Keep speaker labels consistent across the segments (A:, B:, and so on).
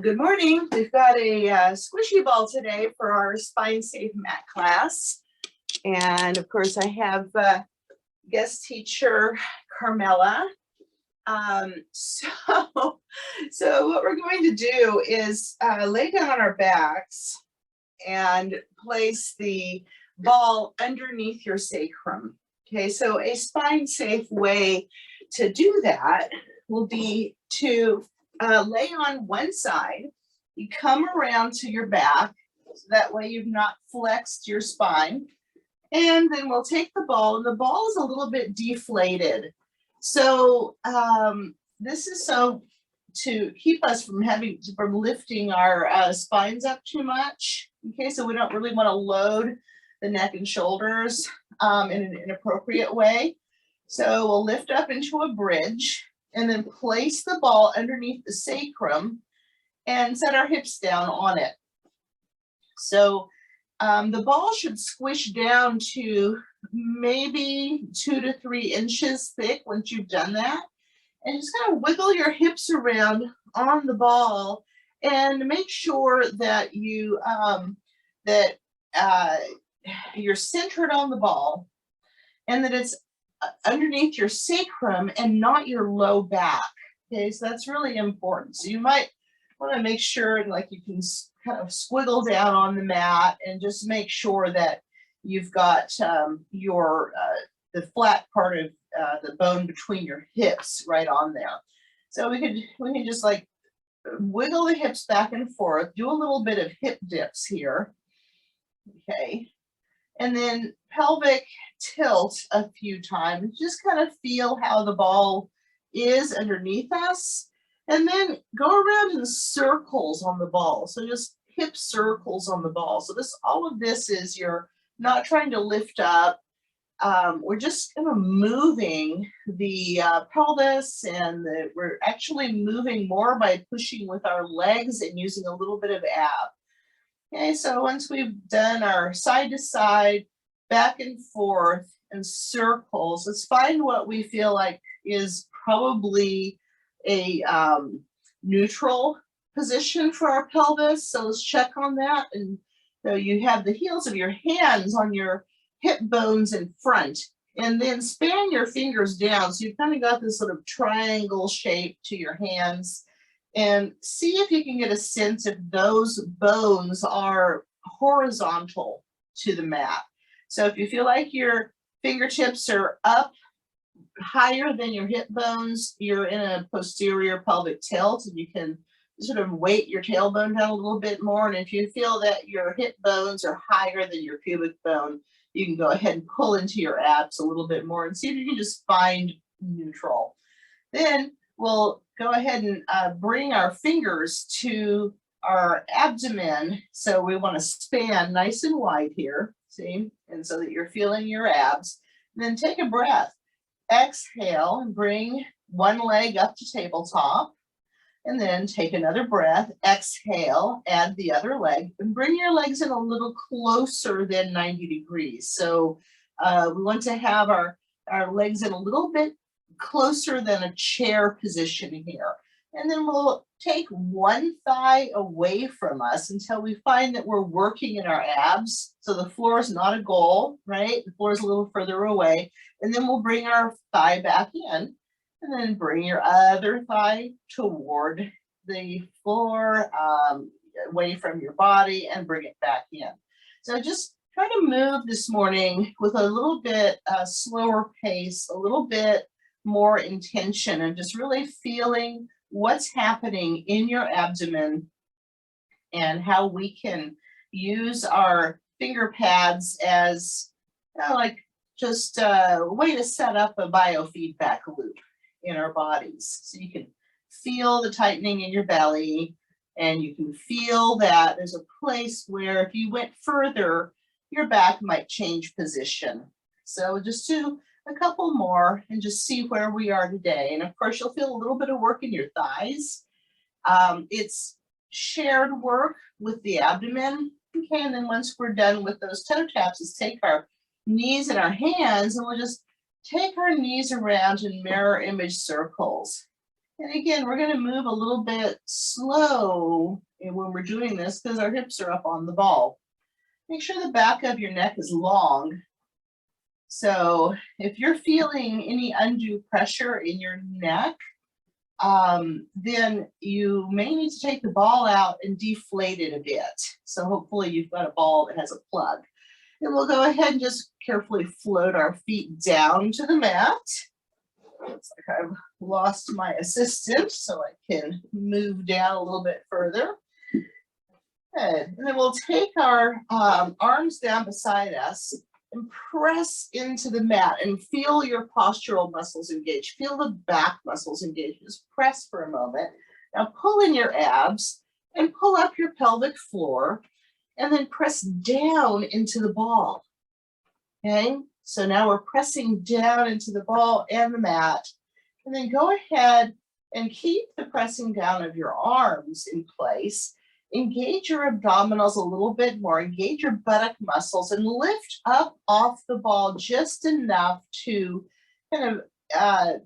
A: Good morning. We've got a squishy ball today for our Spine Safe Mat class. And of course, I have guest teacher Carmela. So what we're going to do is lay down on our backs and place the ball underneath your sacrum. Okay, so a spine safe way to do that will be to lay on one side. You come around to your back, so that way you've not flexed your spine. And then we'll take the ball, and the ball is a little bit deflated. So this is so to keep us from lifting our spines up too much. Okay, so we don't really want to load the neck and shoulders in an inappropriate way. So we'll lift up into a bridge and then place the ball underneath the sacrum and set our hips down on it. So the ball should squish down to maybe 2 to 3 inches thick once you've done that. And just kind of wiggle your hips around on the ball and make sure that you're centered on the ball and that it's underneath your sacrum and not your low back. Okay, so that's really important. So you might want to make sure like you can kind of squiggle down on the mat and just make sure that you've got the flat part of the bone between your hips right on there. So we can just like wiggle the hips back and forth, do a little bit of hip dips here. Okay. And then pelvic tilt a few times, just kind of feel how the ball is underneath us, and then go around in circles on the ball. So just hip circles on the ball. So all of this is you're not trying to lift up. We're just kind of moving the pelvis, and we're actually moving more by pushing with our legs and using a little bit of ab. Okay, so once we've done our side to side, back and forth, and circles, let's find what we feel like is probably a neutral position for our pelvis. So let's check on that. And so you have the heels of your hands on your hip bones in front, and then span your fingers down. So you've kind of got this sort of triangle shape to your hands. And see if you can get a sense if those bones are horizontal to the mat. So if you feel like your fingertips are up higher than your hip bones, you're in a posterior pelvic tilt, and you can sort of weight your tailbone down a little bit more. And if you feel that your hip bones are higher than your pubic bone, you can go ahead and pull into your abs a little bit more and see if you can just find neutral. Then we'll go ahead and bring our fingers to our abdomen. So we want to span nice and wide here, see? And so that you're feeling your abs. And then take a breath. Exhale and bring one leg up to tabletop. And then take another breath. Exhale, add the other leg, and bring your legs in a little closer than 90 degrees. So we want to have our legs in a little bit closer than a chair position here. And then we'll take one thigh away from us until we find that we're working in our abs. So the floor is not a goal, right? The floor is a little further away. And then we'll bring our thigh back in, and then bring your other thigh toward the floor, away from your body, and bring it back in. So just try to move this morning with a little bit slower pace, a little bit more intention, and just really feeling what's happening in your abdomen and how we can use our finger pads as like just a way to set up a biofeedback loop in our bodies. So you can feel the tightening in your belly, and you can feel that there's a place where if you went further, your back might change position. So just do a couple more and just see where we are today. And of course, you'll feel a little bit of work in your thighs. It's shared work with the abdomen. Okay, and then once we're done with those toe taps, let's take our knees in our hands, and we'll just take our knees around in mirror image circles. And again, we're going to move a little bit slow when we're doing this because our hips are up on the ball. Make sure the back of your neck is long. So if you're feeling any undue pressure in your neck, then you may need to take the ball out and deflate it a bit. So hopefully you've got a ball that has a plug. And we'll go ahead and just carefully float our feet down to the mat. Looks like I've lost my assistant, so I can move down a little bit further. Good. And then we'll take our arms down beside us and press into the mat and feel your postural muscles engage. Feel the back muscles engage. Just press for a moment. Now pull in your abs and pull up your pelvic floor and then press down into the ball. Okay, so now we're pressing down into the ball and the mat. And then go ahead and keep the pressing down of your arms in place. Engage your abdominals a little bit more, engage your buttock muscles and lift up off the ball just enough to kind of,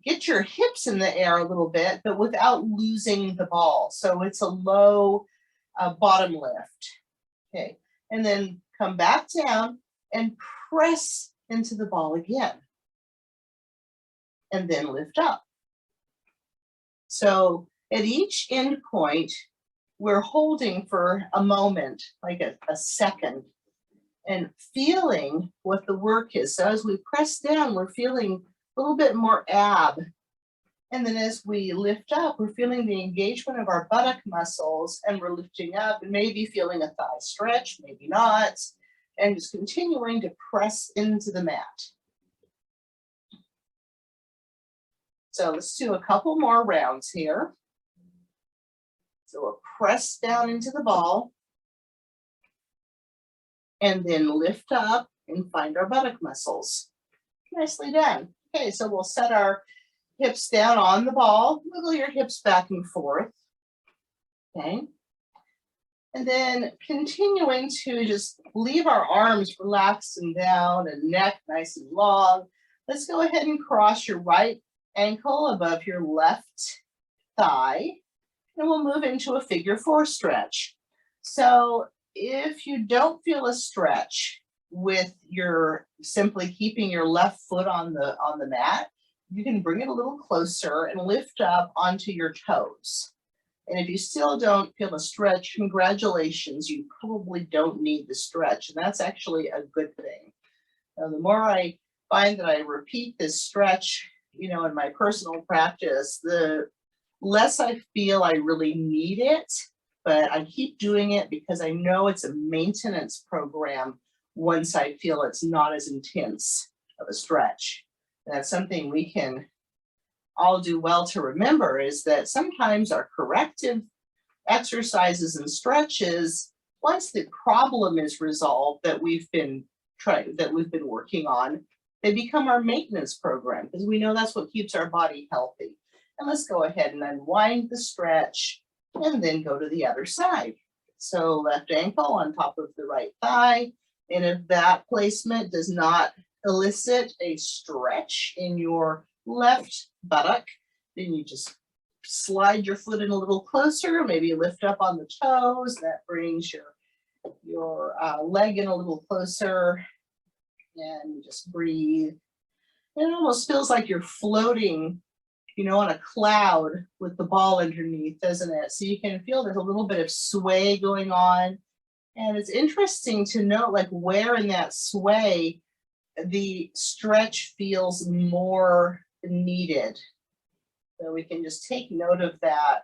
A: get your hips in the air a little bit, but without losing the ball. So it's a low bottom lift. Okay, and then come back down and press into the ball again. And then lift up. So at each end point, we're holding for a moment, like a second, and feeling what the work is. So as we press down, we're feeling a little bit more ab. And then as we lift up, we're feeling the engagement of our buttock muscles and we're lifting up and maybe feeling a thigh stretch, maybe not, and just continuing to press into the mat. So let's do a couple more rounds here. So we'll press down into the ball and then lift up and find our buttock muscles. Nicely done. Okay, so we'll set our hips down on the ball. Wiggle your hips back and forth. Okay. And then continuing to just leave our arms relaxed and down and neck nice and long. Let's go ahead and cross your right ankle above your left thigh. And we'll move into a figure four stretch. So if you don't feel a stretch with your simply keeping your left foot on the mat, you can bring it a little closer and lift up onto your toes. And if you still don't feel a stretch, congratulations, you probably don't need the stretch. And that's actually a good thing. Now, the more I find that I repeat this stretch, in my personal practice, the less I feel I really need it, but I keep doing it because I know it's a maintenance program once I feel it's not as intense of a stretch. And that's something we can all do well to remember, is that sometimes our corrective exercises and stretches, once the problem is resolved that we've been working on, they become our maintenance program because we know that's what keeps our body healthy. And let's go ahead and unwind the stretch and then go to the other side. So left ankle on top of the right thigh. And if that placement does not elicit a stretch in your left buttock, then you just slide your foot in a little closer, maybe lift up on the toes. That brings your leg in a little closer. And you just breathe. And it almost feels like you're floating, on a cloud with the ball underneath, doesn't it? So you can feel there's a little bit of sway going on. And it's interesting to note like where in that sway the stretch feels more needed. So we can just take note of that.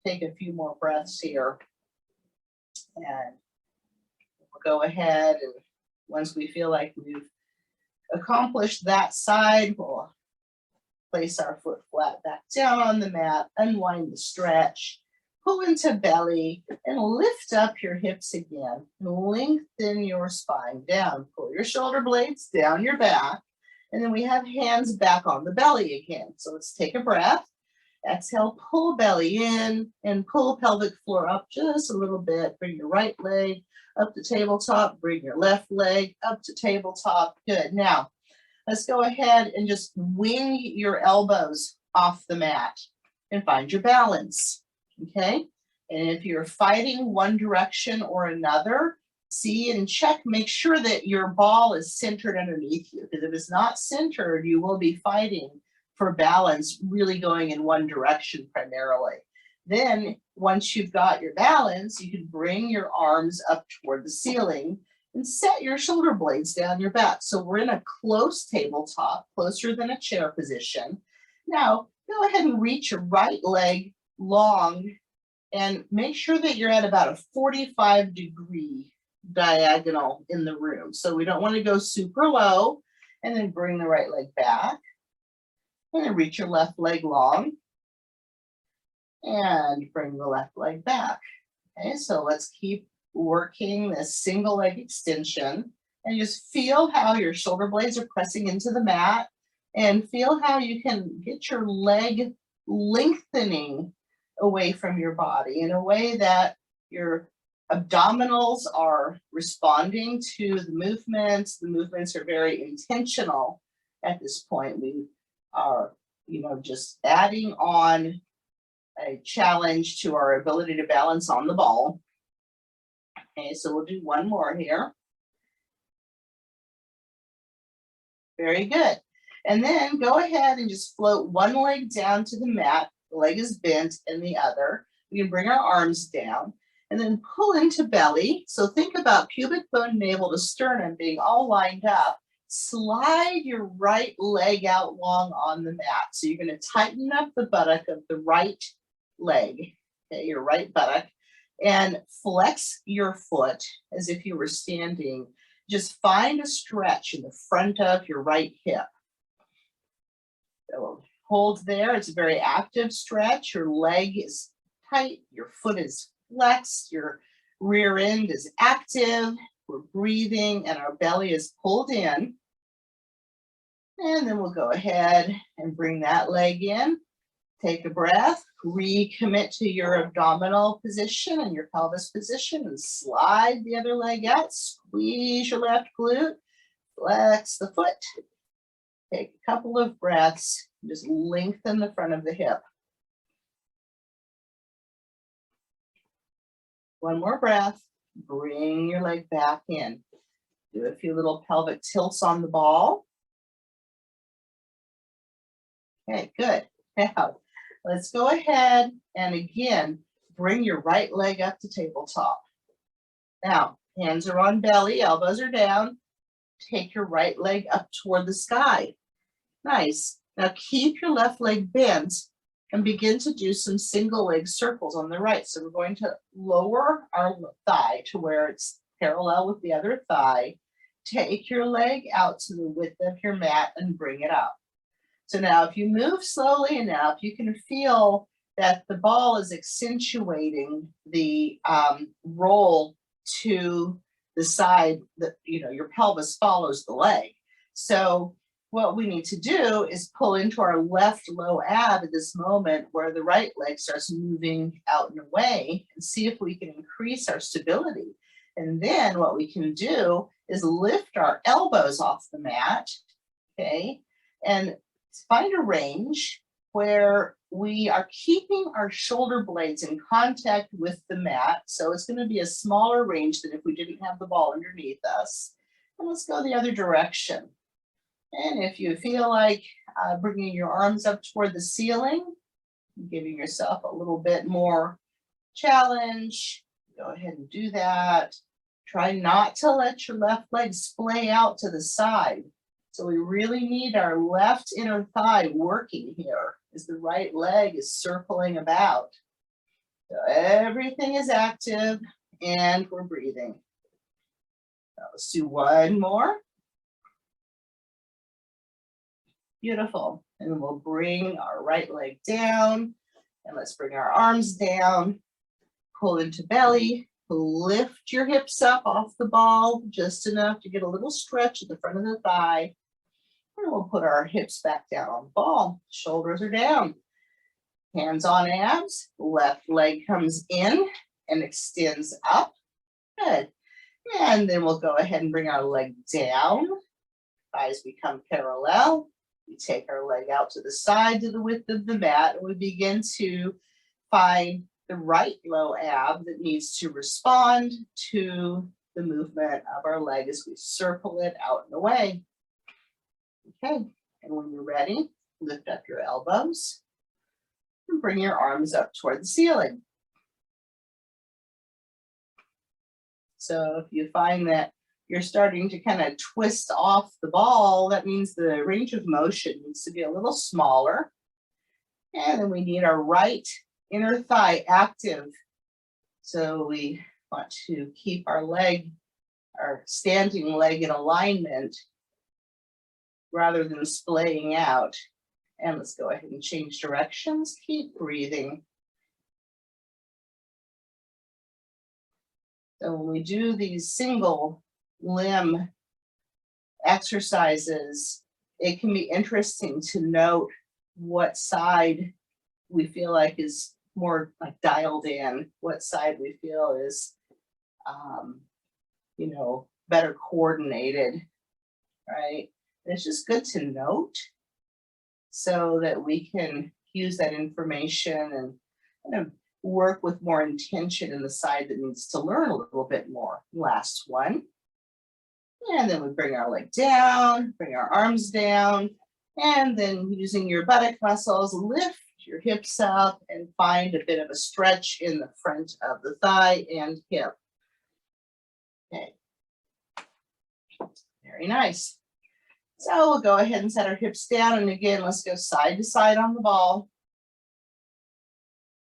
A: Take a few more breaths here. And we'll go ahead and once we feel like we've accomplished that side, we'll place our foot flat back down on the mat, unwind the stretch, pull into belly, and lift up your hips again. Lengthen your spine down. Pull your shoulder blades down your back, and then we have hands back on the belly again. So let's take a breath. Exhale, pull belly in, and pull pelvic floor up just a little bit. Bring your right leg up to tabletop, bring your left leg up to tabletop. Good. Now, Let's go ahead and just wing your elbows off the mat and find your balance, okay? And if you're fighting one direction or another, see and check, make sure that your ball is centered underneath you, because if it's not centered, you will be fighting for balance, really going in one direction primarily. Then once you've got your balance, you can bring your arms up toward the ceiling and set your shoulder blades down your back. So we're in a close tabletop, closer than a chair position. Now, go ahead and reach your right leg long and make sure that you're at about a 45-degree diagonal in the room. So we don't want to go super low, and then bring the right leg back and then reach your left leg long and bring the left leg back. Okay, so let's keep working this single leg extension and just feel how your shoulder blades are pressing into the mat, and feel how you can get your leg lengthening away from your body in a way that your abdominals are responding to the movements. The movements are very intentional at this point. We are, just adding on a challenge to our ability to balance on the ball. Okay, so we'll do one more here. Very good. And then go ahead and just float one leg down to the mat. The leg is bent and the other. We can bring our arms down and then pull into belly. So think about pubic bone, navel to sternum being all lined up. Slide your right leg out long on the mat. So you're going to tighten up the buttock of the right leg, okay, your right buttock, and flex your foot as if you were standing. Just find a stretch in the front of your right hip. So hold there. It's a very active stretch. Your leg is tight. Your foot is flexed. Your rear end is active. We're breathing and our belly is pulled in. And then we'll go ahead and bring that leg in. Take a breath. Recommit to your abdominal position and your pelvis position and slide the other leg out. Squeeze your left glute. Flex the foot. Take a couple of breaths. Just lengthen the front of the hip. One more breath. Bring your leg back in. Do a few little pelvic tilts on the ball. Okay, good. Now, let's go ahead and again, bring your right leg up to tabletop. Now, hands are on belly, elbows are down. Take your right leg up toward the sky. Nice. Now keep your left leg bent and begin to do some single leg circles on the right. So we're going to lower our thigh to where it's parallel with the other thigh. Take your leg out to the width of your mat and bring it up. So now if you move slowly enough, you can feel that the ball is accentuating the roll to the side that, your pelvis follows the leg. So what we need to do is pull into our left low ab at this moment where the right leg starts moving out and away, and see if we can increase our stability. And then what we can do is lift our elbows off the mat, okay, and find a range where we are keeping our shoulder blades in contact with the mat. So it's going to be a smaller range than if we didn't have the ball underneath us. And let's go the other direction. And if you feel like bringing your arms up toward the ceiling, giving yourself a little bit more challenge, go ahead and do that. Try not to let your left leg splay out to the side. So we really need our left inner thigh working here as the right leg is circling about. So everything is active and we're breathing. Now let's do one more. Beautiful. And then we'll bring our right leg down and let's bring our arms down. Pull into belly. Lift your hips up off the ball just enough to get a little stretch at the front of the thigh. And we'll put our hips back down on the ball. Shoulders are down. Hands on abs. Left leg comes in and extends up. Good. And then we'll go ahead and bring our leg down. thighs become parallel. We take our leg out to the side to the width of the mat, and we begin to find the right low ab that needs to respond to the movement of our leg as we circle it out and away. Okay, and when you're ready, lift up your elbows and bring your arms up toward the ceiling. So if you find that you're starting to kind of twist off the ball, that means the range of motion needs to be a little smaller. And then we need our right inner thigh active. So we want to keep our leg, our standing leg in alignment rather than splaying out. And let's go ahead and change directions. Keep breathing. So when we do these single limb exercises, it can be interesting to note what side we feel like is more like dialed in, what side we feel is, better coordinated, right? And it's just good to note so that we can use that information and kind of work with more intention in the side that needs to learn a little bit more. Last one. And then we bring our leg down, bring our arms down, and then using your buttock muscles, lift your hips up and find a bit of a stretch in the front of the thigh and hip. Okay. Very nice. So we'll go ahead and set our hips down. And again, let's go side to side on the ball.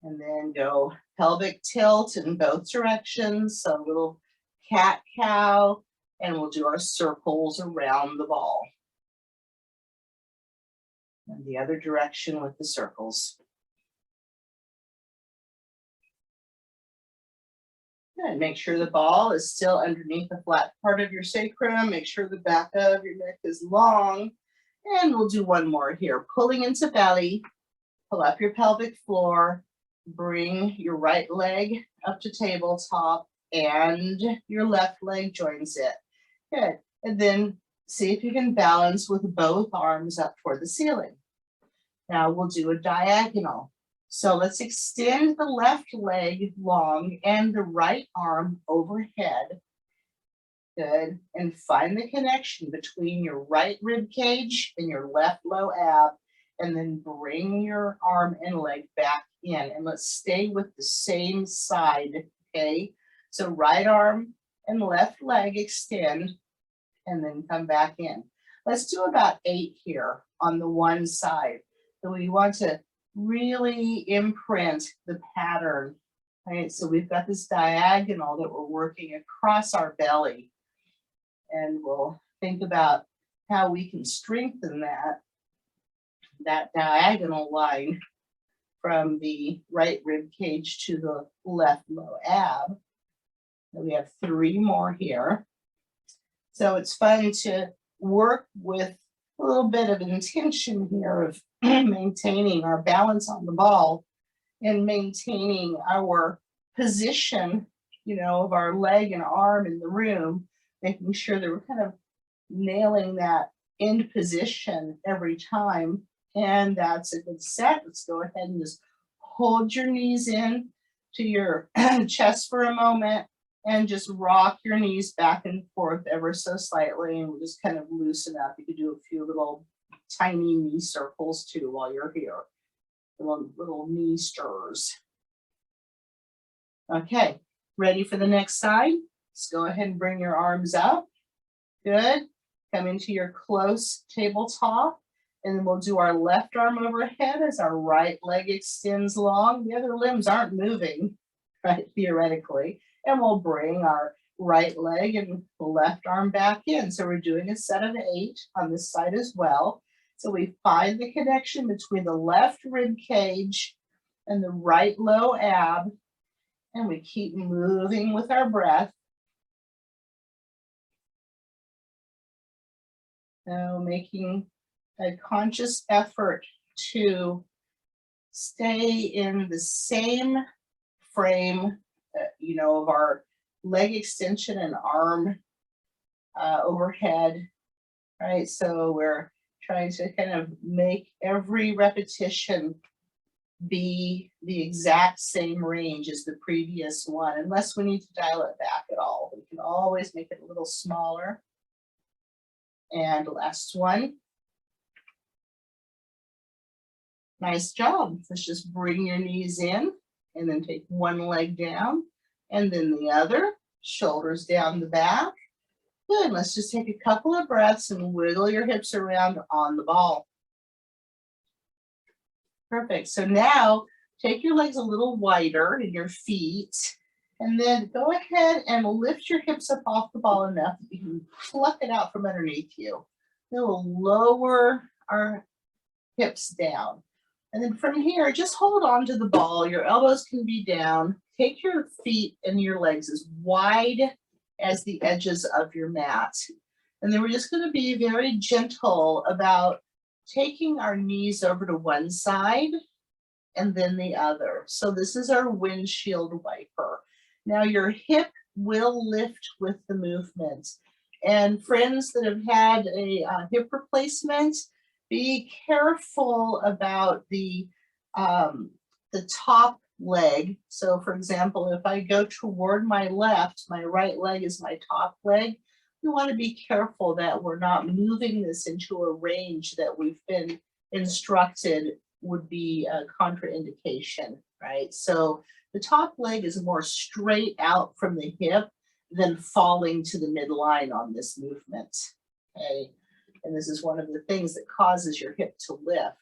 A: And then go pelvic tilt in both directions. So a little cat-cow, and we'll do our circles around the ball. And the other direction with the circles. Good. Make sure the ball is still underneath the flat part of your sacrum. Make sure the back of your neck is long. And we'll do one more here. Pulling into belly, pull up your pelvic floor. Bring your right leg up to tabletop and your left leg joins it. Good. And then see if you can balance with both arms up toward the ceiling. Now we'll do a diagonal. So let's extend the left leg long and the right arm overhead. Good. And find the connection between your right rib cage and your left low ab. And then bring your arm and leg back in, and let's stay with the same side, okay? So right arm and left leg extend and then come back in. Let's do about 8 here on the one side. So we want to really imprint the pattern, right? So we've got this diagonal that we're working across our belly, and we'll think about how we can strengthen that diagonal line from the right rib cage to the left low ab. And we have 3 more here. So it's fun to work with a little bit of intention here of maintaining our balance on the ball and maintaining our position, of our leg and arm in the room, making sure that we're kind of nailing that end position every time. And that's a good set. Let's go ahead and just hold your knees in to your chest for a moment and just rock your knees back and forth ever so slightly. And we'll just kind of loosen up. You could do a few little tiny knee circles too while you're here. Little knee stirs. Okay, ready for the next side? Let's go ahead and bring your arms up. Good. Come into your close tabletop. And then we'll do our left arm overhead as our right leg extends long. The other limbs aren't moving, right, theoretically. And we'll bring our right leg and the left arm back in. So we're doing a set of 8 on this side as well. So we find the connection between the left rib cage and the right low ab. And we keep moving with our breath. So making a conscious effort to stay in the same frame, of our leg extension and arm overhead, right? So we're trying to kind of make every repetition be the exact same range as the previous one, unless we need to dial it back at all. We can always make it a little smaller. And last one. Nice job. Let's just bring your knees in and then take one leg down and then the other, shoulders down the back. Good. Let's just take a couple of breaths and wiggle your hips around on the ball. Perfect. So now take your legs a little wider and your feet, and then go ahead and lift your hips up off the ball enough that you can pluck it out from underneath you. Then we'll lower our hips down. And then from here, just hold on to the ball. Your elbows can be down. Take your feet and your legs as wide as the edges of your mat. And then we're just going to be very gentle about taking our knees over to one side and then the other. So this is our windshield wiper. Now your hip will lift with the movement. And friends that have had a hip replacement, be careful about the top leg. So for example, if I go toward my left, my right leg is my top leg. We want to be careful that we're not moving this into a range that we've been instructed would be a contraindication, right? So the top leg is more straight out from the hip than falling to the midline on this movement, okay? And this is one of the things that causes your hip to lift.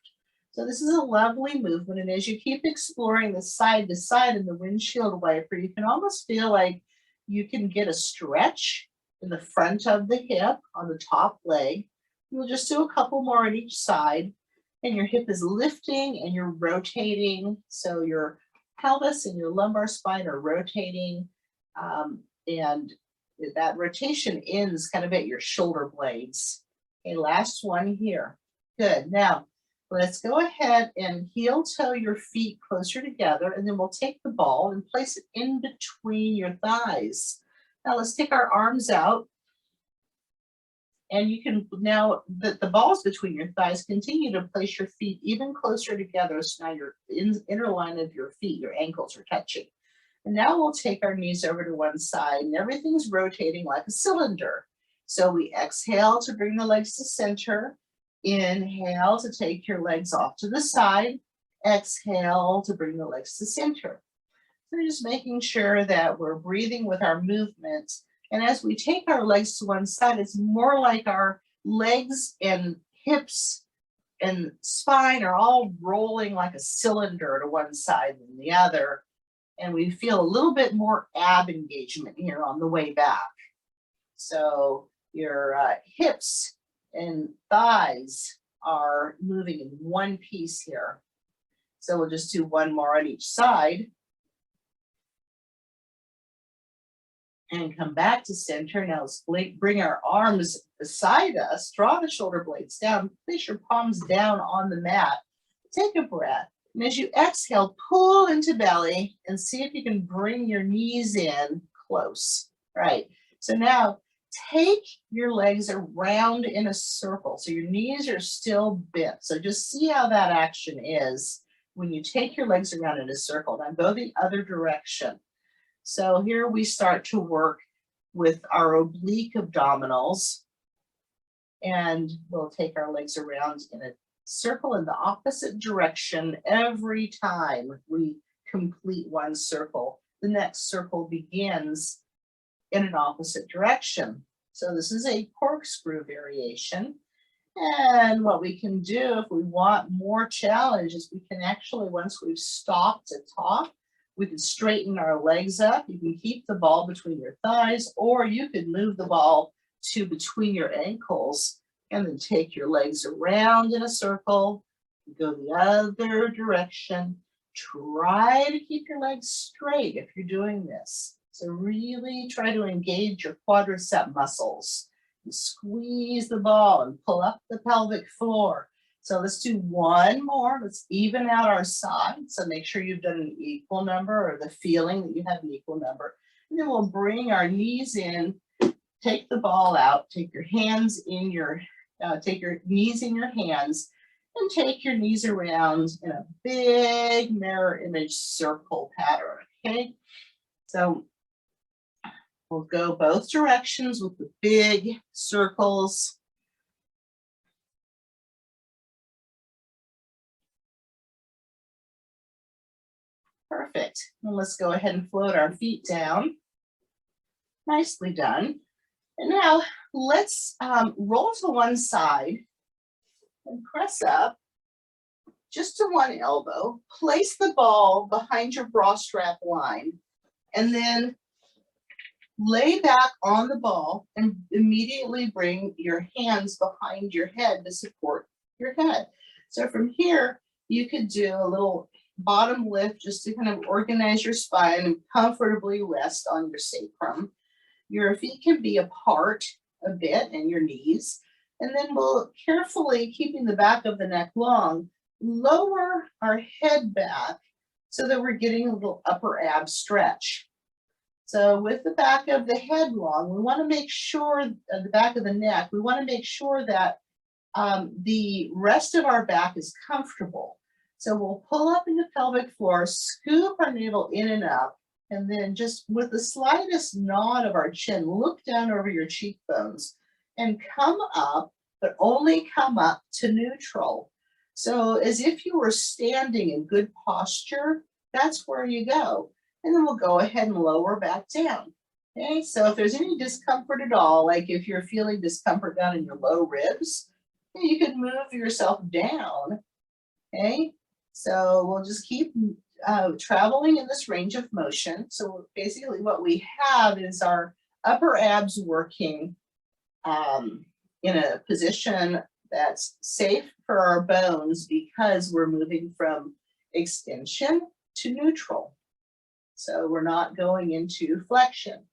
A: So this is a lovely movement. And as you keep exploring the side to side in the windshield wiper, you can almost feel like you can get a stretch in the front of the hip on the top leg. We'll just do a couple more on each side. And your hip is lifting and you're rotating. So your pelvis and your lumbar spine are rotating. And that rotation ends kind of at your shoulder blades. Okay, last one here. Good. Now, let's go ahead and heel toe your feet closer together, and then we'll take the ball and place it in between your thighs. Now let's take our arms out, and you can, now that the ball's between your thighs, continue to place your feet even closer together, so now your inner line of your feet, your ankles are touching. And now we'll take our knees over to one side, and everything's rotating like a cylinder. So we exhale to bring the legs to center. Inhale to take your legs off to the side. Exhale to bring the legs to center. So we're just making sure that we're breathing with our movements. And as we take our legs to one side, it's more like our legs and hips and spine are all rolling like a cylinder to one side than the other. And we feel a little bit more ab engagement here on the way back. So your hips and thighs are moving in one piece here. So we'll just do one more on each side. And come back to center. Now let's bring our arms beside us, draw the shoulder blades down, place your palms down on the mat. Take a breath. And as you exhale, pull into belly and see if you can bring your knees in close. Right. So now take your legs around in a circle. So your knees are still bent. So just see how that action is when you take your legs around in a circle. Now go the other direction. So here we start to work with our oblique abdominals, and we'll take our legs around in a circle in the opposite direction every time we complete one circle. The next circle begins in an opposite direction. So this is a corkscrew variation. And what we can do if we want more challenge is we can actually, once we've stopped to talk, we can straighten our legs up. You can keep the ball between your thighs, or you could move the ball to between your ankles and then take your legs around in a circle, go the other direction. Try to keep your legs straight if you're doing this. So really try to engage your quadricep muscles. You squeeze the ball and pull up the pelvic floor. So let's do one more. Let's even out our sides. So make sure you've done an equal number, or the feeling that you have an equal number. And then we'll bring our knees in, take the ball out, take your hands in your Take your knees in your hands and take your knees around in a big mirror image circle pattern, okay? So we'll go both directions with the big circles. Perfect. And let's go ahead and float our feet down. Nicely done. And now let's roll to one side and press up just to one elbow. Place the ball behind your bra strap line and then lay back on the ball and immediately bring your hands behind your head to support your head. So from here, you could do a little bottom lift just to kind of organize your spine and comfortably rest on your sacrum. Your feet can be apart a bit and your knees. And then we'll carefully, keeping the back of the neck long, lower our head back so that we're getting a little upper ab stretch. So with the back of the head long, we want to make sure, the back of the neck, we want to make sure that the rest of our back is comfortable. So we'll pull up in the pelvic floor, scoop our navel in and up, and then just with the slightest nod of our chin, look down over your cheekbones and come up, but only come up to neutral. So as if you were standing in good posture, that's where you go. And then we'll go ahead and lower back down. Okay, so if there's any discomfort at all, like if you're feeling discomfort down in your low ribs, you could move yourself down. Okay, so we'll just keep traveling in this range of motion. So basically what we have is our upper abs working in a position that's safe for our bones because we're moving from extension to neutral. So we're not going into flexion.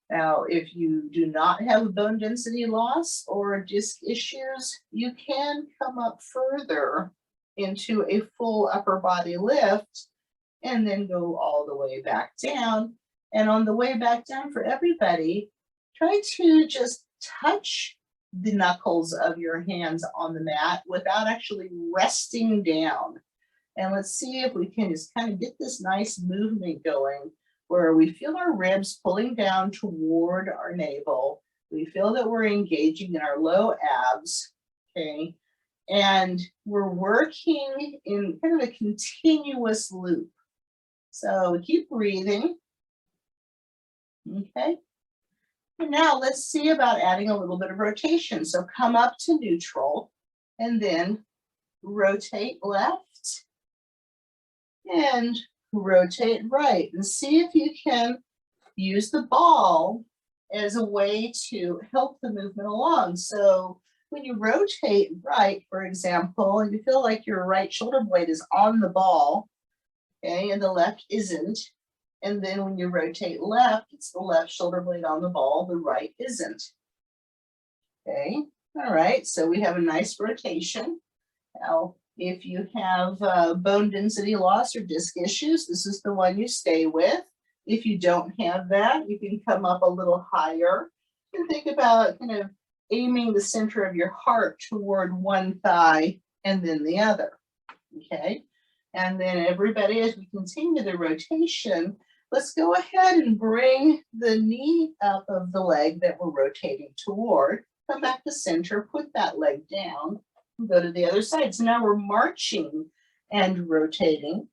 A: Now, if you do not have bone density loss or disc issues, you can come up further into a full upper body lift and then go all the way back down. And on the way back down for everybody, try to just touch the knuckles of your hands on the mat without actually resting down. And let's see if we can just kind of get this nice movement going where we feel our ribs pulling down toward our navel. We feel that we're engaging in our low abs, okay? And we're working in kind of a continuous loop. So we keep breathing, okay? And now let's see about adding a little bit of rotation. So come up to neutral and then rotate left and rotate right, and see if you can use the ball as a way to help the movement along. So when you rotate right, for example, you feel like your right shoulder blade is on the ball, okay, and the left isn't. And then when you rotate left, it's the left shoulder blade on the ball, the right isn't. Okay, all right, so we have a nice rotation. Now, if you have bone density loss or disc issues, this is the one you stay with. If you don't have that, you can come up a little higher and think about kind of aiming the center of your heart toward one thigh and then the other, okay? And then everybody, as we continue the rotation, let's go ahead and bring the knee up of the leg that we're rotating toward. Come back to center, put that leg down, go to the other side. So now we're marching and rotating,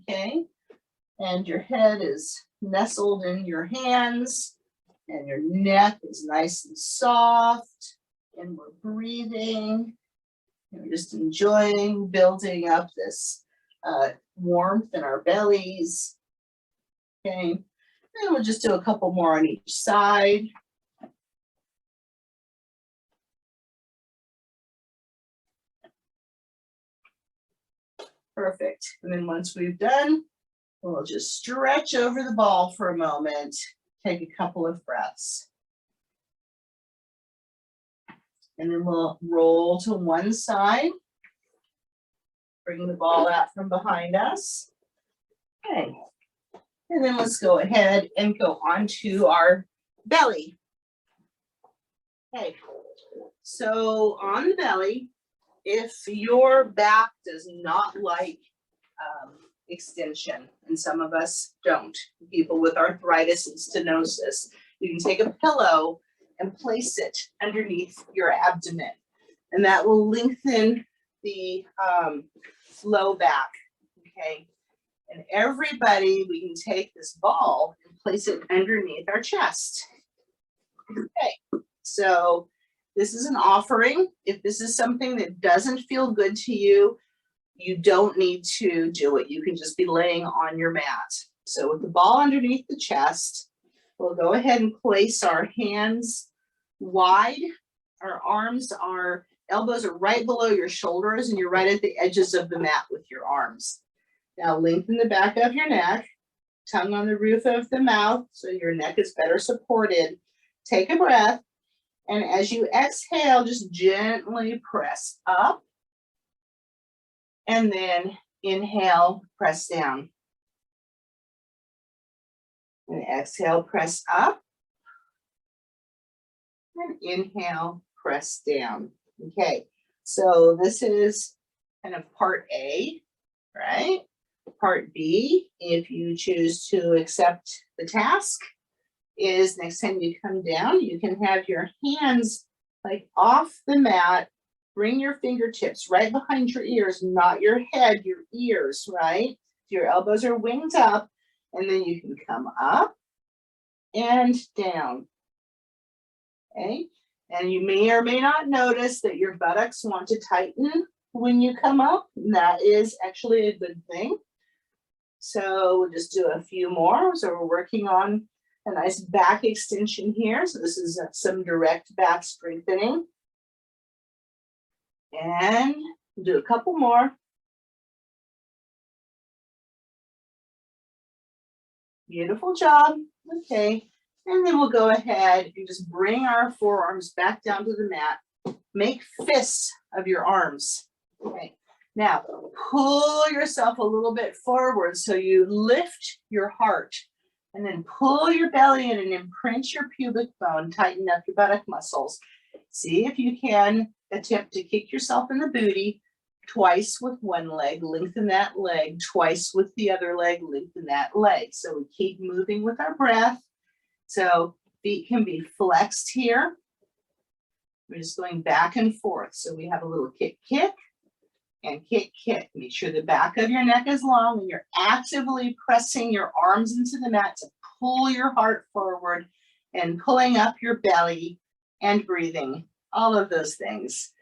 A: okay? And your head is nestled in your hands and your neck is nice and soft and we're breathing and we're just enjoying building up this warmth in our bellies, okay? And we'll just do a couple more on each side. Perfect. And then once we've done, we'll just stretch over the ball for a moment. Take a couple of breaths. And then we'll roll to one side. Bring the ball out from behind us. Okay. And then let's go ahead and go onto our belly. Okay. So on the belly, if your back does not like extension, and some of us don't, people with arthritis and stenosis, you can take a pillow and place it underneath your abdomen, and that will lengthen the low back, okay? And everybody, we can take this ball and place it underneath our chest. Okay, so this is an offering. If this is something that doesn't feel good to you, you don't need to do it. You can just be laying on your mat. So with the ball underneath the chest, we'll go ahead and place our hands wide. Our arms, our elbows are right below your shoulders, and you're right at the edges of the mat with your arms. Now lengthen the back of your neck, tongue on the roof of the mouth so your neck is better supported. Take a breath, and as you exhale, just gently press up, and then inhale, press down. And exhale, press up, and inhale, press down. Okay, so this is kind of part A, right? Part B, if you choose to accept the task, is next time you come down, you can have your hands like off the mat. Bring your fingertips right behind your ears, not your head, your ears, right? Your elbows are winged up, and then you can come up and down, okay? And you may or may not notice that your buttocks want to tighten when you come up. And that is actually a good thing. So we'll just do a few more. So we're working on a nice back extension here. So this is some direct back strengthening. And do a couple more. Beautiful job. Okay. And then we'll go ahead and just bring our forearms back down to the mat. Make fists of your arms. Okay. Now, pull yourself a little bit forward so you lift your heart, and then pull your belly in and imprint your pubic bone, tighten up your buttock muscles. See if you can attempt to kick yourself in the booty twice with one leg, lengthen that leg, twice with the other leg, lengthen that leg. So we keep moving with our breath. So feet can be flexed here. We're just going back and forth. So we have a little kick, kick, and kick, kick. Make sure the back of your neck is long, and you're actively pressing your arms into the mat to pull your heart forward and pulling up your belly and breathing, all of those things.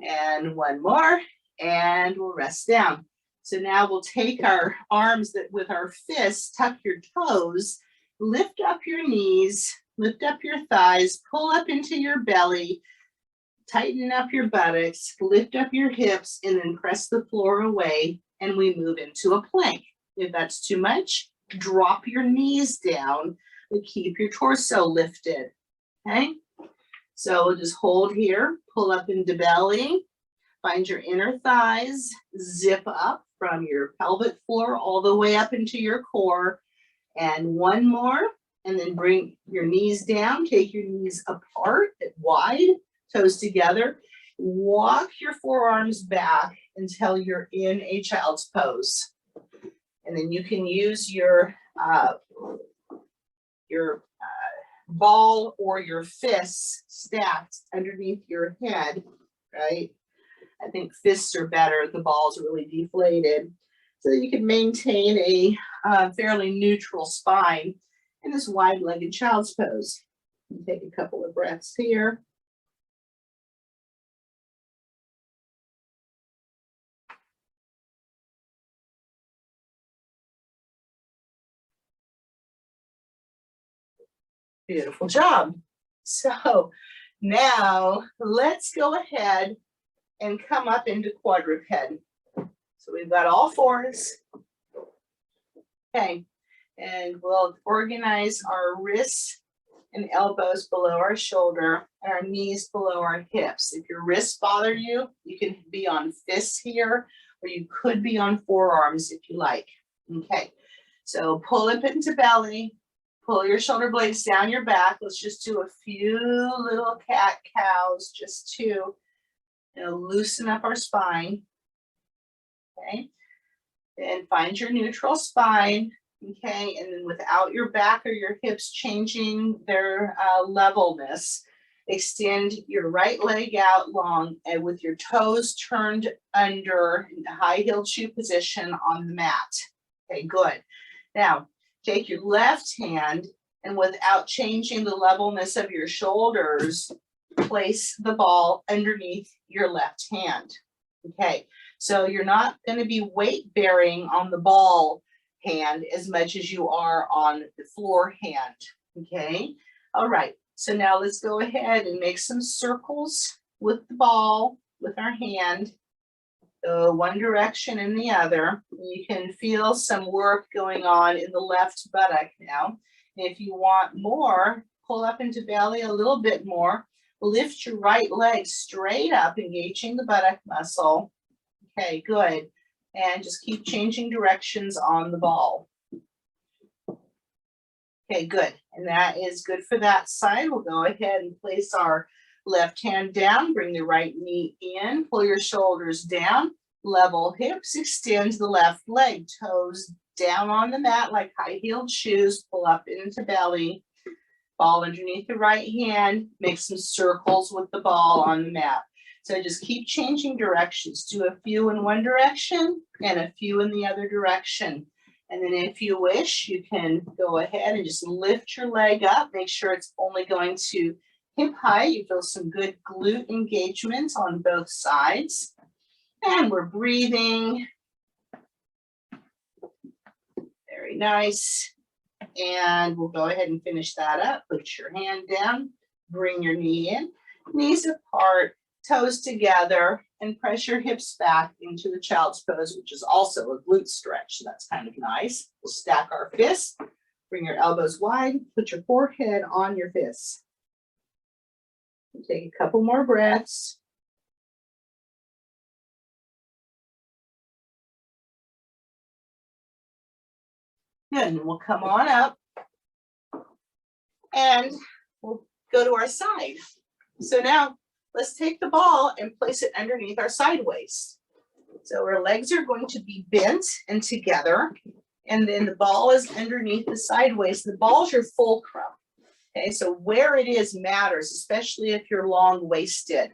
A: And one more, and we'll rest down. So now we'll take our arms that with our fists, tuck your toes, lift up your knees, lift up your thighs, pull up into your belly, tighten up your buttocks, lift up your hips, and then press the floor away, and we move into a plank. If that's too much, drop your knees down, but keep your torso lifted, okay? So we'll just hold here, pull up into belly, find your inner thighs, zip up from your pelvic floor all the way up into your core, and one more, and then bring your knees down, take your knees apart, wide, toes together, walk your forearms back until you're in a child's pose. And then you can use your ball or your fists stacked underneath your head, right? I think fists are better. The ball's really deflated. So you can maintain a fairly neutral spine in this wide-legged child's pose. You take a couple of breaths here. Beautiful job. So now let's go ahead and come up into quadruped. So we've got all fours. Okay, and we'll organize our wrists and elbows below our shoulder and our knees below our hips. If your wrists bother you, you can be on fists here, or you could be on forearms if you like. Okay, so pull up into belly, Pull your shoulder blades down your back. Let's just do a few little cat cows just to loosen up our spine. Okay. And find your neutral spine. Okay. And then without your back or your hips changing their levelness, extend your right leg out long and with your toes turned under in the high-heeled shoe position on the mat. Okay, good. Now, take your left hand and without changing the levelness of your shoulders, place the ball underneath your left hand. Okay, so you're not going to be weight bearing on the ball hand as much as you are on the floor hand. Okay, all right. So now let's go ahead and make some circles with the ball, with our hand. Go one direction and the other. You can feel some work going on in the left buttock now. And if you want more, pull up into belly a little bit more. Lift your right leg straight up, engaging the buttock muscle. Okay, good. And just keep changing directions on the ball. Okay, good. And that is good for that side. We'll go ahead and place our left hand down, bring the right knee in, pull your shoulders down, level hips, extend the left leg, toes down on the mat like high-heeled shoes, pull up into belly, ball underneath the right hand, make some circles with the ball on the mat. So just keep changing directions. Do a few in one direction and a few in the other direction. And then if you wish, you can go ahead and just lift your leg up. Make sure it's only going to hip height. You feel some good glute engagement on both sides. And we're breathing. Very nice. And we'll go ahead and finish that up. Put your hand down, bring your knee in, knees apart, toes together, and press your hips back into the child's pose, which is also a glute stretch. So that's kind of nice. We'll stack our fists, bring your elbows wide, put your forehead on your fists. We'll take a couple more breaths. Good, and we'll come on up and we'll go to our side. So now let's take the ball and place it underneath our side waist. So our legs are going to be bent and together, and then the ball is underneath the side waist. The ball's your fulcrum. Okay, so where it is matters, especially if you're long-waisted.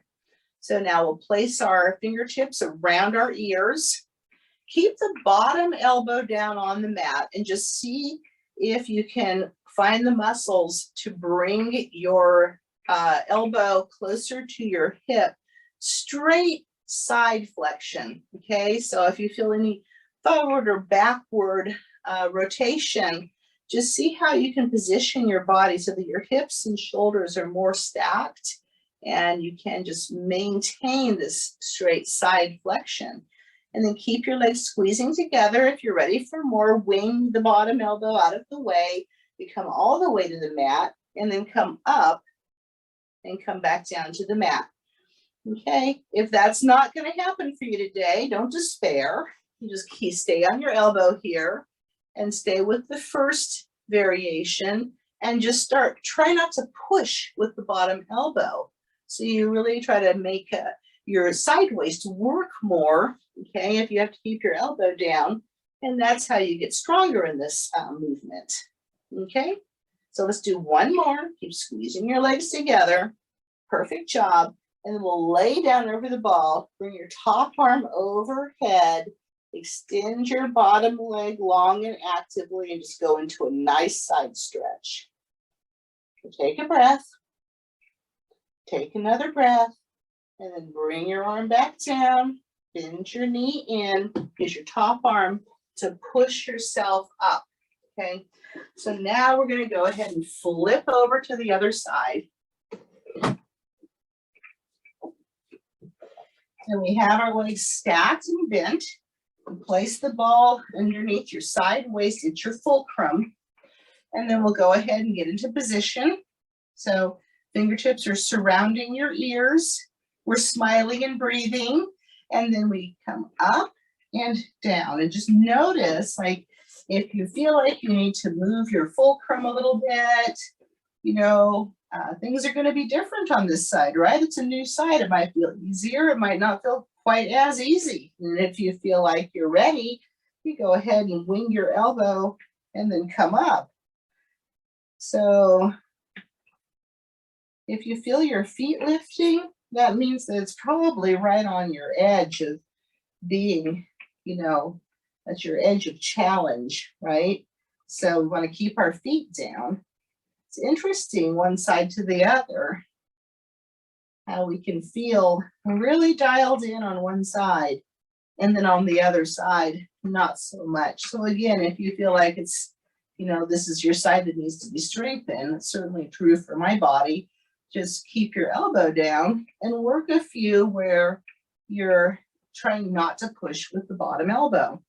A: So now we'll place our fingertips around our ears. Keep the bottom elbow down on the mat and just see if you can find the muscles to bring your elbow closer to your hip. Straight side flexion. Okay, so if you feel any forward or backward rotation, just see how you can position your body so that your hips and shoulders are more stacked and you can just maintain this straight side flexion. And then keep your legs squeezing together. If you're ready for more, wing the bottom elbow out of the way. You come all the way to the mat and then come up and come back down to the mat. Okay, if that's not going to happen for you today, don't despair. You just stay on your elbow here and stay with the first variation and just try not to push with the bottom elbow. So you really try to make your side waist work more, okay, if you have to keep your elbow down, and that's how you get stronger in this movement, okay? So let's do one more. Keep squeezing your legs together. Perfect job. And then we'll lay down over the ball, bring your top arm overhead, extend your bottom leg long and actively, and just go into a nice side stretch. So take a breath. Take another breath. And then bring your arm back down, bend your knee in, use your top arm to push yourself up, okay? So now we're gonna go ahead and flip over to the other side. And we have our legs stacked and bent. And place the ball underneath your side waist, it's your fulcrum. And then we'll go ahead and get into position. So fingertips are surrounding your ears. We're smiling and breathing, and then we come up and down. And just notice, like, If you feel like you need to move your fulcrum a little bit, you know, things are going to be different on this side, right? It's a new side. It might feel easier. It might not feel quite as easy. And if you feel like you're ready, you go ahead and wing your elbow and then come up. So if you feel your feet lifting, that means that it's probably right on your edge of being, you know, that's your edge of challenge, right? So we want to keep our feet down. It's interesting, one side to the other, how we can feel really dialed in on one side, and then on the other side, not so much. So again, if you feel like it's, you know, this is your side that needs to be strengthened, it's certainly true for my body, just keep your elbow down and work a few where you're trying not to push with the bottom elbow.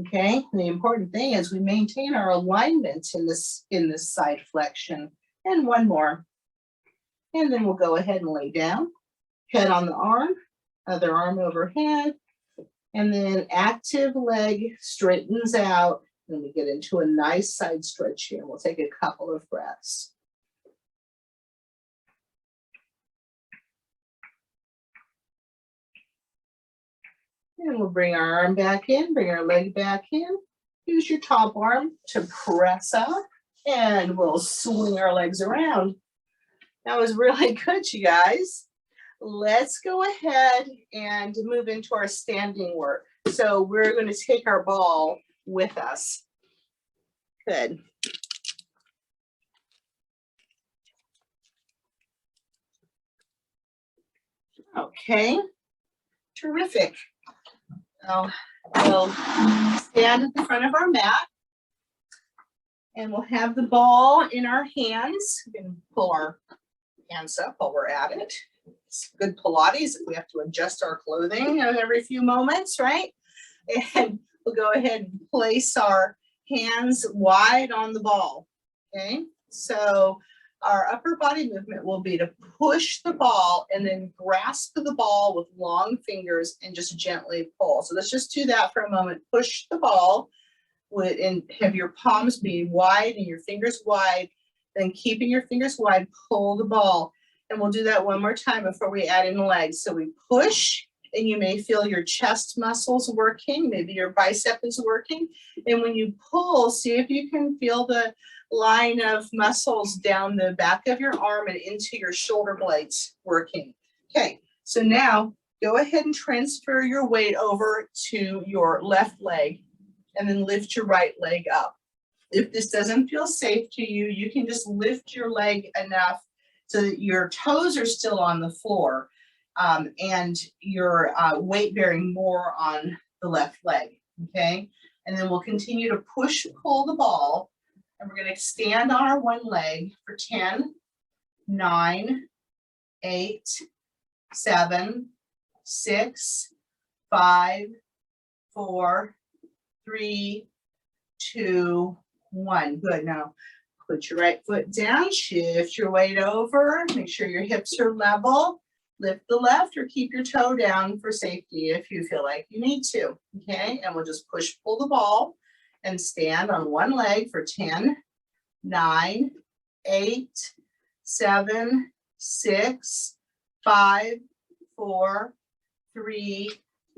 A: Okay, the important thing is we maintain our alignment in this side flexion. And one more. And then we'll go ahead and lay down. Head on the arm, other arm overhead. And then active leg straightens out. And we get into a nice side stretch here. We'll take a couple of breaths. And we'll bring our arm back in, bring our leg back in. Use your top arm to press up, and we'll swing our legs around. That was really good, you guys. Let's go ahead and move into our standing work. So we're going to take our ball with us. Good. Okay, terrific. So we'll stand at the front of our mat, and we'll have the ball in our hands. We can pull our hands up while we're at it. It's good Pilates if we have to adjust our clothing every few moments, right? And we'll go ahead and place our hands wide on the ball, okay? So our upper body movement will be to push the ball and then grasp the ball with long fingers and just gently pull. So let's just do that for a moment. Push the ball and have your palms be wide and your fingers wide. Then keeping your fingers wide, pull the ball. And we'll do that one more time before we add in the legs. So we push, and you may feel your chest muscles working. Maybe your bicep is working. And when you pull, see if you can feel the line of muscles down the back of your arm and into your shoulder blades working. Okay, so now go ahead and transfer your weight over to your left leg and then lift your right leg up. If this doesn't feel safe to you, you can just lift your leg enough so that your toes are still on the floor and your weight bearing more on the left leg, okay? And then we'll continue to push, pull the ball, and we're going to stand on our one leg for 10, 9, 8, 7, 6, 5, 4, 3, 2, 1. Good. Now put your right foot down, shift your weight over, make sure your hips are level, lift the left or keep your toe down for safety if you feel like you need to, okay? And we'll just push, pull the ball and stand on one leg for 10, 9, 8, 7, 6, 5, 4, 3,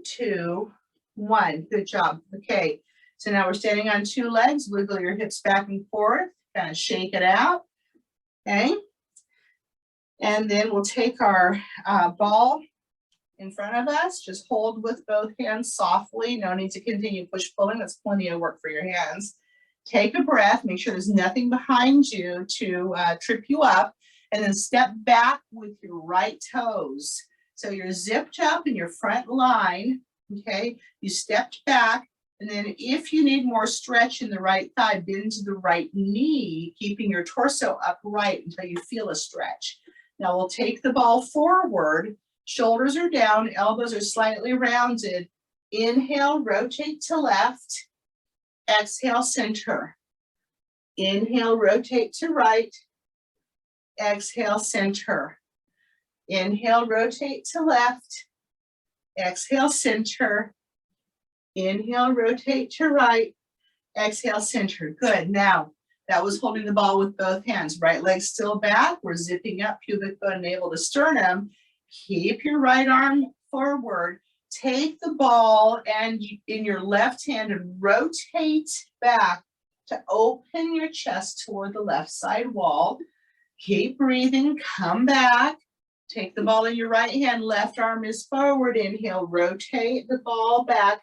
A: 2, 1. Good job. Okay, so now we're standing on two legs. Wiggle your hips back and forth, kind of shake it out, okay? And then we'll take our ball in front of us. Just hold with both hands softly. No need to continue push pulling. That's plenty of work for your hands. Take a breath. Make sure there's nothing behind you to trip you up. And then step back with your right toes. So you're zipped up in your front line, okay? You stepped back. And then if you need more stretch in the right thigh, bend to the right knee, keeping your torso upright until you feel a stretch. Now we'll take the ball forward. Shoulders are down, elbows are slightly rounded. Inhale, rotate to left. Exhale, center. Inhale, rotate to right. Exhale, center. Inhale, rotate to left. Exhale, center. Inhale, rotate to right. Exhale, center. Good. Now, that was holding the ball with both hands. Right leg still back. We're zipping up pubic bone, navel to sternum. Keep your right arm forward. Take the ball and in your left hand and rotate back to open your chest toward the left side wall. Keep breathing. Come back. Take the ball in your right hand. Left arm is forward. Inhale, rotate the ball back.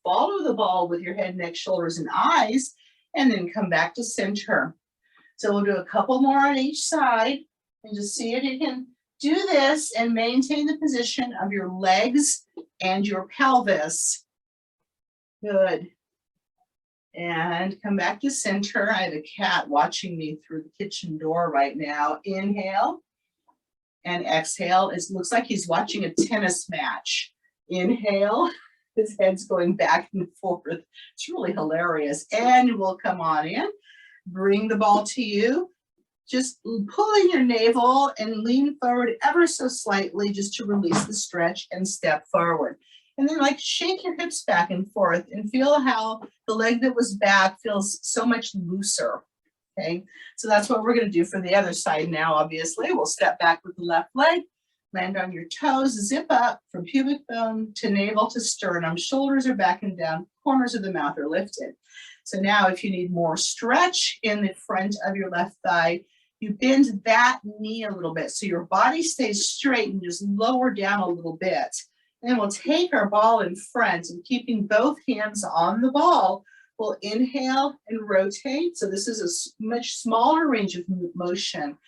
A: Follow the ball with your head, neck, shoulders, and eyes, and then come back to center. So we'll do a couple more on each side and just see if you can do this and maintain the position of your legs and your pelvis. Good. And come back to center. I have a cat watching me through the kitchen door right now. Inhale and exhale. It looks like he's watching a tennis match. Inhale. His head's going back and forth. It's really hilarious. And we'll come on in. Bring the ball to you. Just pull in your navel and lean forward ever so slightly just to release the stretch and step forward. And then like shake your hips back and forth and feel how the leg that was back feels so much looser. Okay, so that's what we're going to do for the other side now, obviously. We'll step back with the left leg. Land on your toes, zip up from pubic bone to navel to sternum. Shoulders are back and down, corners of the mouth are lifted. So now if you need more stretch in the front of your left thigh, you bend that knee a little bit so your body stays straight and just lower down a little bit. And we'll take our ball in front and keeping both hands on the ball, we'll inhale and rotate. So this is a much smaller range of motion.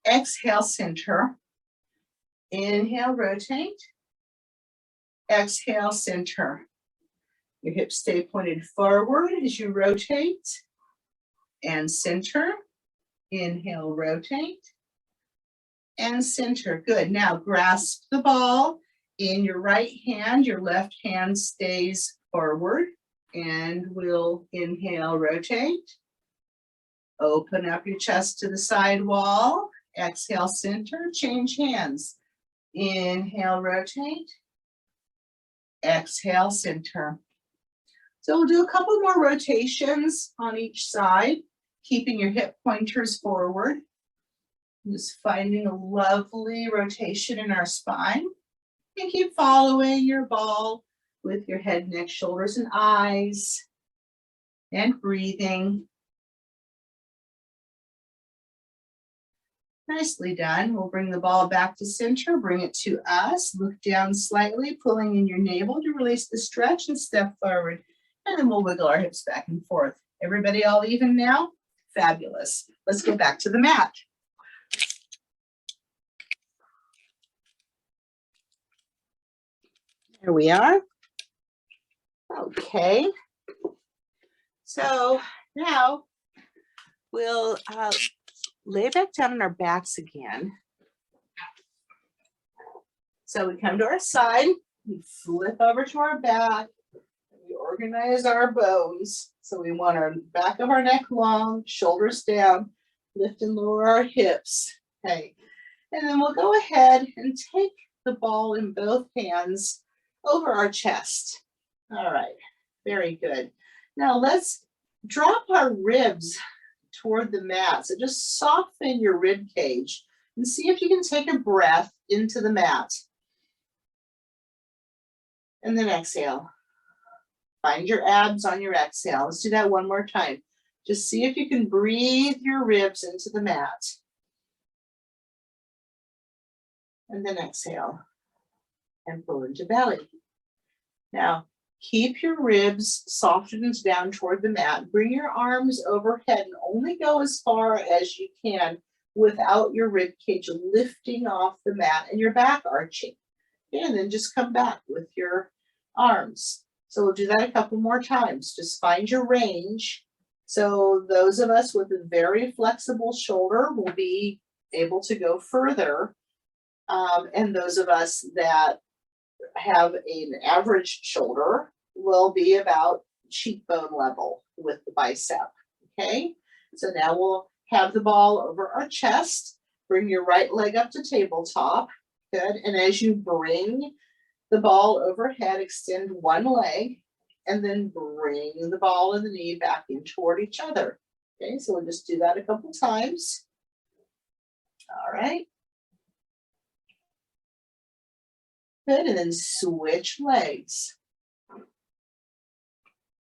A: Exhale, center. Inhale, rotate. Exhale, center. Your hips stay pointed forward as you rotate. And center. Inhale, rotate. And center. Good. Now grasp the ball in your right hand. Your left hand stays forward. And we'll inhale, rotate. Open up your chest to the side wall. Exhale, center. Change hands. Inhale, rotate. Exhale, center. So we'll do a couple more rotations on each side, keeping your hip pointers forward. Just finding a lovely rotation in our spine. And keep following your ball with your head, neck, shoulders, and eyes. And breathing. Nicely done. We'll bring the ball back to center, bring it to us, look down slightly, pulling in your navel to release the stretch and step forward. And then we'll wiggle our hips back and forth. Everybody all even now? Fabulous. Let's go back to the mat. Here we are. Okay. So now we'll lay back down on our backs again. So we come to our side, we flip over to our back, we organize our bones. So we want our back of our neck long, shoulders down, lift and lower our hips. Okay. And then we'll go ahead and take the ball in both hands over our chest. All right, very good. Now let's drop our ribs toward the mat. So just soften your rib cage and see if you can take a breath into the mat. And then exhale. Find your abs on your exhale. Let's do that one more time. Just see if you can breathe your ribs into the mat. And then exhale. And pull into belly. Now, keep your ribs softened down toward the mat. Bring your arms overhead and only go as far as you can without your rib cage lifting off the mat and your back arching. And then just come back with your arms. So we'll do that a couple more times. Just find your range. So those of us with a very flexible shoulder will be able to go further. And those of us that have an average shoulder will be about cheekbone level with the bicep. Okay, so now we'll have the ball over our chest. Bring your right leg up to tabletop. Good. And as you bring the ball overhead, extend one leg and then bring the ball and the knee back in toward each other. Okay, so we'll just do that a couple times. All right. Good, and then switch legs.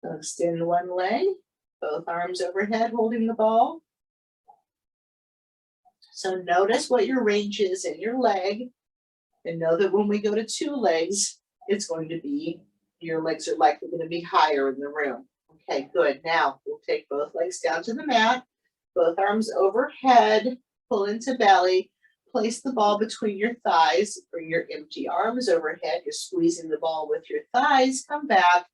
A: So extend one leg, both arms overhead holding the ball. So notice what your range is in your leg, and know that when we go to 2 legs, it's going to be, your legs are likely going to be higher in the room. Okay, good. Now we'll take both legs down to the mat, both arms overhead, pull into belly, place the ball between your thighs, bring your empty arms overhead. You're squeezing the ball with your thighs, come back,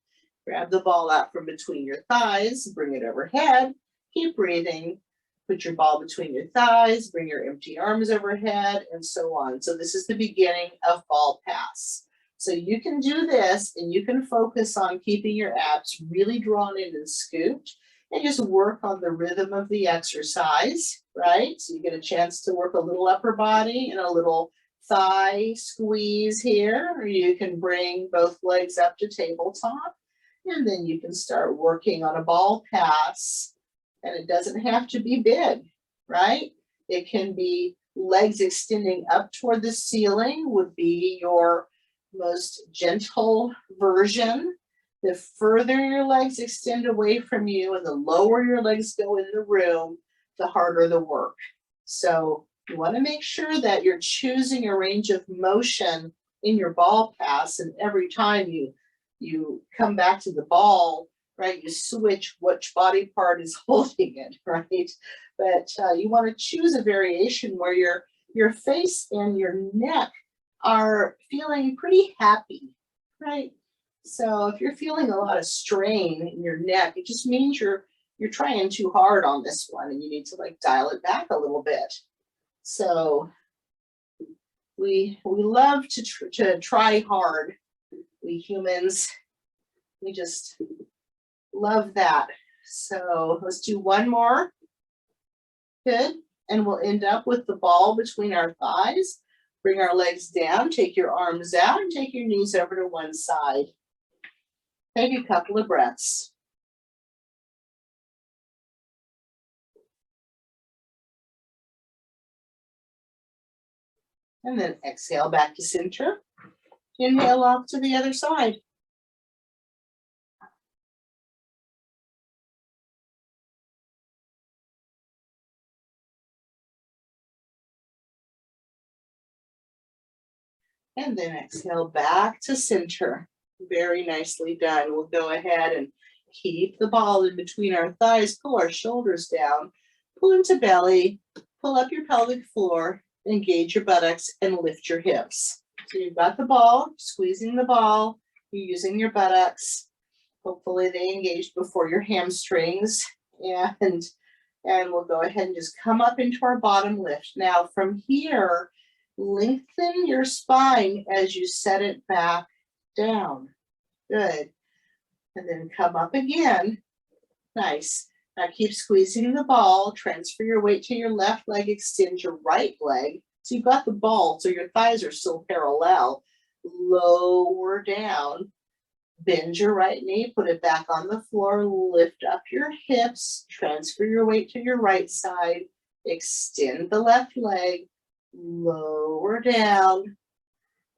A: grab the ball out from between your thighs, bring it overhead, keep breathing, put your ball between your thighs, bring your empty arms overhead, and so on. So this is the beginning of ball pass. So you can do this and you can focus on keeping your abs really drawn in and scooped, and just work on the rhythm of the exercise, right? So you get a chance to work a little upper body and a little thigh squeeze here, or you can bring both legs up to tabletop, and then you can start working on a ball pass. And it doesn't have to be big, right? It can be legs extending up toward the ceiling would be your most gentle version. The further your legs extend away from you and the lower your legs go in the room, the harder the work. So you want to make sure that you're choosing a range of motion in your ball pass, and every time you come back to the ball, right, you switch which body part is holding it, right? But you want to choose a variation where your face and your neck are feeling pretty happy, right? So if you're feeling a lot of strain in your neck, it just means you're trying too hard on this one, and you need to like dial it back a little bit. So we love to try hard. We humans, we just love that. So let's do one more. Good. And we'll end up with the ball between our thighs. Bring our legs down, take your arms out, and take your knees over to one side. Take a couple of breaths. And then exhale back to center. Inhale off to the other side. And then exhale back to center. Very nicely done. We'll go ahead and keep the ball in between our thighs, pull our shoulders down, pull into belly, pull up your pelvic floor, engage your buttocks, and lift your hips. So you've got the ball, squeezing the ball, you're using your buttocks. Hopefully they engaged before your hamstrings. And we'll go ahead and just come up into our bottom lift. Now from here, lengthen your spine as you set it back down. Good. And then come up again. Nice. Now keep squeezing the ball. Transfer your weight to your left leg. Extend your right leg. So you've got the ball, so your thighs are still parallel. Lower down. Bend your right knee. Put it back on the floor. Lift up your hips. Transfer your weight to your right side. Extend the left leg. Lower down.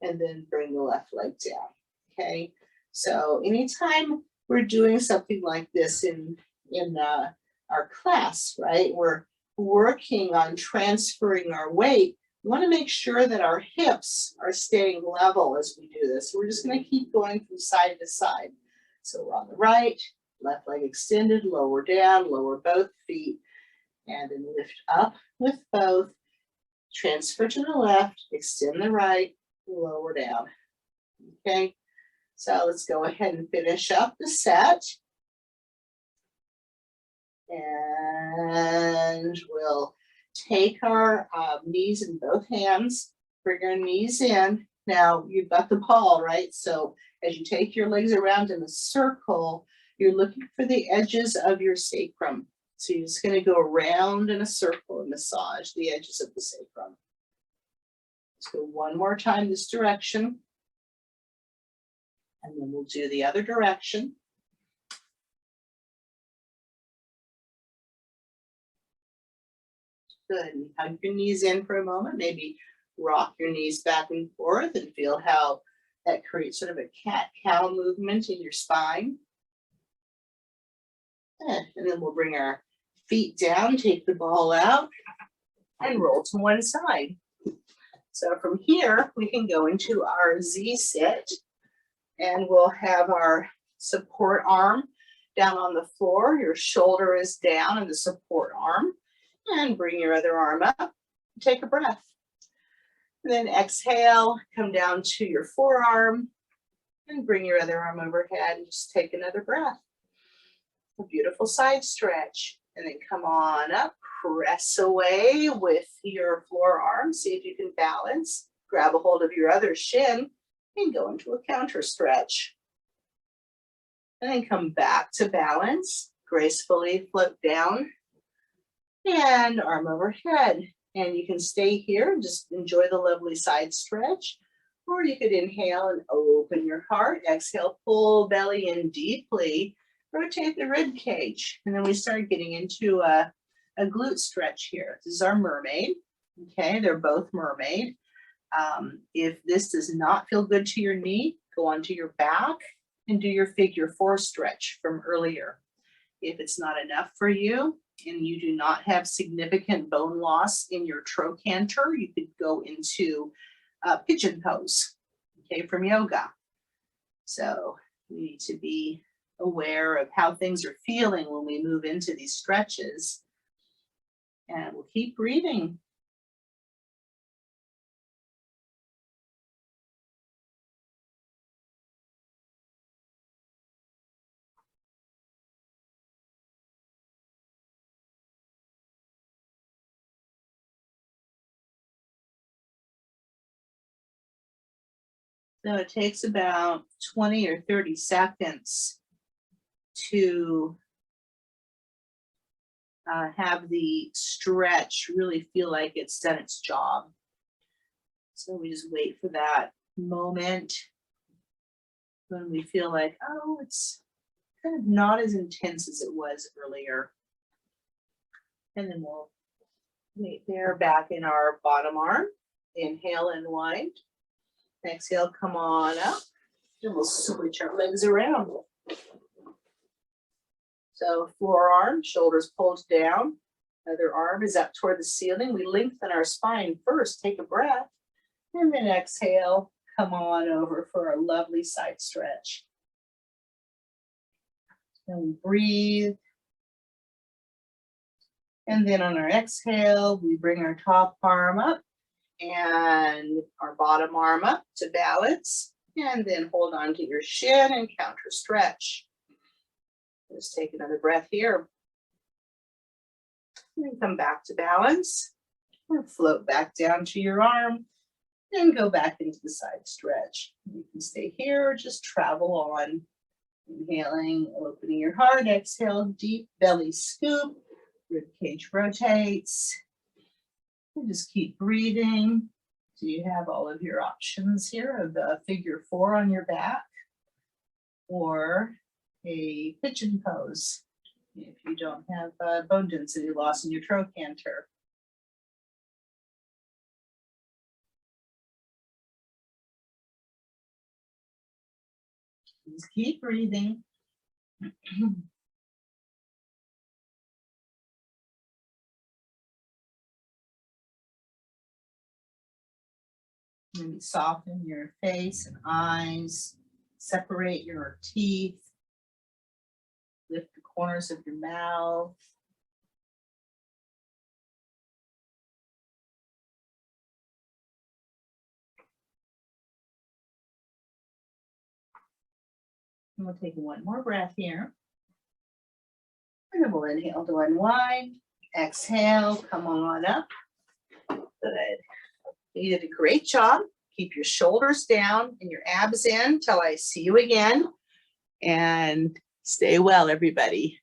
A: And then bring the left leg down. Okay. So anytime we're doing something like this in our class, right, we're working on transferring our weight. We want to make sure that our hips are staying level as we do this. We're just going to keep going from side to side. So we're on the right, left leg extended, lower down, lower both feet, and then lift up with both. Transfer to the left, extend the right, lower down. Okay. So let's go ahead and finish up the set. And we'll take our knees in both hands, bring our knees in. Now you've got the ball, right? So as you take your legs around in a circle, you're looking for the edges of your sacrum. So you're just going to go around in a circle and massage the edges of the sacrum. Let's go one more time this direction. And then we'll do the other direction. Good. And hug your knees in for a moment. Maybe rock your knees back and forth and feel how that creates sort of a cat-cow movement in your spine. And then we'll bring our feet down, take the ball out, and roll to one side. So from here, we can go into our Z sit, and we'll have our support arm down on the floor. Your shoulder is down in the support arm, and bring your other arm up. Take a breath. And then exhale, come down to your forearm, and bring your other arm overhead, and just take another breath. A beautiful side stretch. And then come on up, press away with your floor arm. See if you can balance. Grab a hold of your other shin and go into a counter stretch. And then come back to balance. Gracefully float down and arm overhead. And you can stay here and just enjoy the lovely side stretch. Or you could inhale and open your heart. Exhale, pull belly in deeply. Rotate the rib cage, and then we start getting into a glute stretch here. This is our mermaid. Okay, they're both mermaid. If this does not feel good to your knee, go onto your back and do your figure 4 stretch from earlier. If it's not enough for you and you do not have significant bone loss in your trochanter, you could go into pigeon pose, okay, from yoga. So we need to be aware of how things are feeling when we move into these stretches. And we'll keep breathing. So it takes about 20 or 30 seconds to have the stretch really feel like it's done its job. So we just wait for that moment when we feel like, oh, it's kind of not as intense as it was earlier. And then we'll wait there, back in our bottom arm. Inhale and wind. Exhale, come on up. And we'll switch our legs around. So forearm, shoulders pulled down. Other arm is up toward the ceiling. We lengthen our spine first. Take a breath. And then exhale, come on over for a lovely side stretch. And we breathe. And then on our exhale, we bring our top arm up and our bottom arm up to balance. And then hold on to your shin and counter stretch. Just take another breath here. And come back to balance. And float back down to your arm. And go back into the side stretch. You can stay here or just travel on. Inhaling, opening your heart. Exhale, deep belly scoop. Rib cage rotates. And just keep breathing. So you have all of your options here of a figure 4 on your back. Or a pigeon pose if you don't have bone density loss in your trochanter. Just keep breathing. Maybe soften your face and eyes, separate your teeth. Lift the corners of your mouth. And we'll take one more breath here. And then we'll inhale to unwind. Exhale, come on up. Good. You did a great job. Keep your shoulders down and your abs in till I see you again. And stay well, everybody.